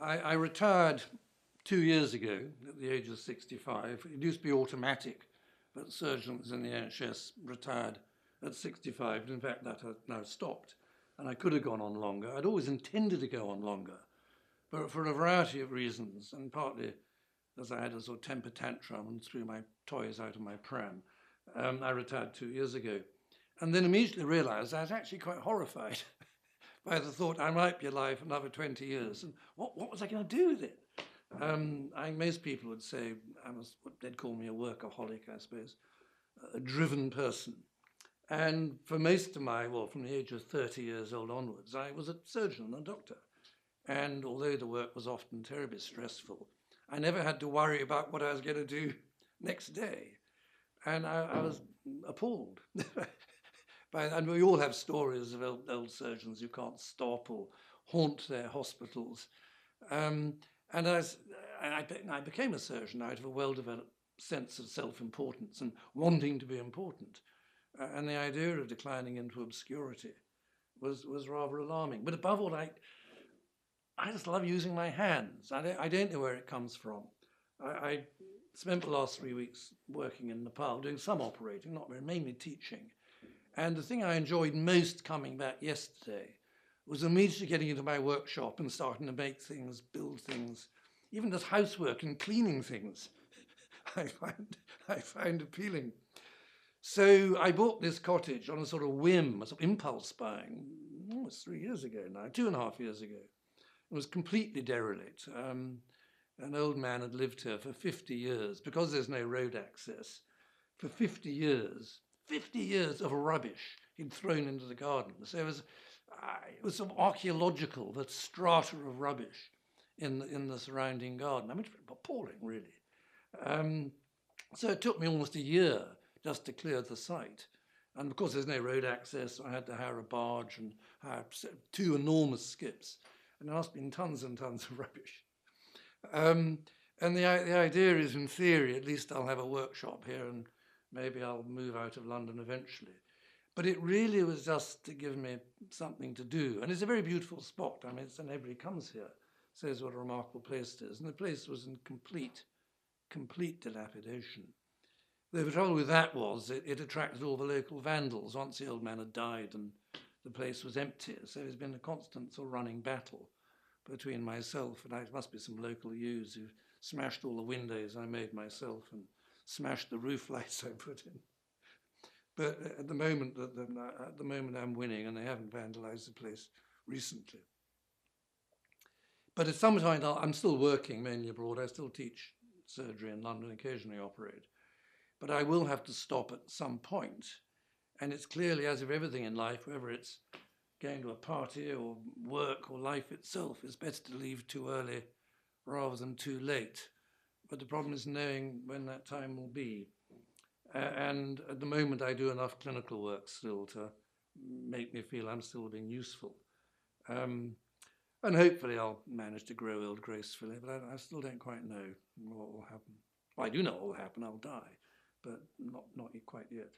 I retired 2 years ago at the age of 65. It used to be automatic, but surgeons in the NHS retired at 65. In fact, that has now stopped, and I could have gone on longer. I'd always intended to go on longer, but for a variety of reasons, and partly as I had a sort of temper tantrum and threw my toys out of my pram, I retired 2 years ago. And then immediately realized I was actually quite horrified by the thought I might be alive for another 20 years. And what was I going to do with it? Most people would say I was, what they'd call me a workaholic, I suppose, a driven person. And for most of from the age of 30 years old onwards, I was a surgeon and a doctor. And although the work was often terribly stressful, I never had to worry about what I was going to do next day. And I was appalled. And we all have stories of old surgeons who can't stop or haunt their hospitals. And I became a surgeon out of a well-developed sense of self-importance and wanting to be important. And the idea of declining into obscurity was rather alarming. But above all, I just love using my hands. I don't know where it comes from. I spent the last 3 weeks working in Nepal, doing some operating, not very, mainly teaching. And the thing I enjoyed most coming back yesterday was immediately getting into my workshop and starting to make things, build things, even just housework and cleaning things. I find appealing. So I bought this cottage on a sort of whim, a sort of impulse buying, almost 3 years ago now, 2.5 years ago. It was completely derelict. An old man had lived here for 50 years. Because there's no road access, for 50 years of rubbish he'd thrown into the garden. So it was sort of archaeological, the strata of rubbish in the surrounding garden. I mean, it's appalling, really. So it took me almost a year just to clear the site. And of course, there's no road access, so I had to hire a barge and hire 2 enormous skips. And there must have been tons and tons of rubbish. And the idea is, in theory, at least I'll have a workshop here and maybe I'll move out of London eventually. But it really was just to give me something to do. And it's a very beautiful spot. I mean, and everybody comes here, says what a remarkable place it is. And the place was in complete dilapidation. The trouble with that was it attracted all the local vandals once the old man had died and the place was empty. So there's been a constant sort of running battle between myself and it must be some local youths who smashed all the windows I made myself and smashed the roof lights I put in. But at the moment I'm winning, and they haven't vandalized the place recently. But at some point I'm still working mainly abroad. I still teach surgery in London, occasionally operate. But I will have to stop at some point. And it's clearly, as of everything in life, whether it's going to a party or work or life itself, it's better to leave too early rather than too late. But the problem is knowing when that time will be. And at the moment, I do enough clinical work still to make me feel I'm still being useful. And hopefully I'll manage to grow old gracefully, but I still don't quite know what will happen. Well, I do know what will happen, I'll die, but not quite yet.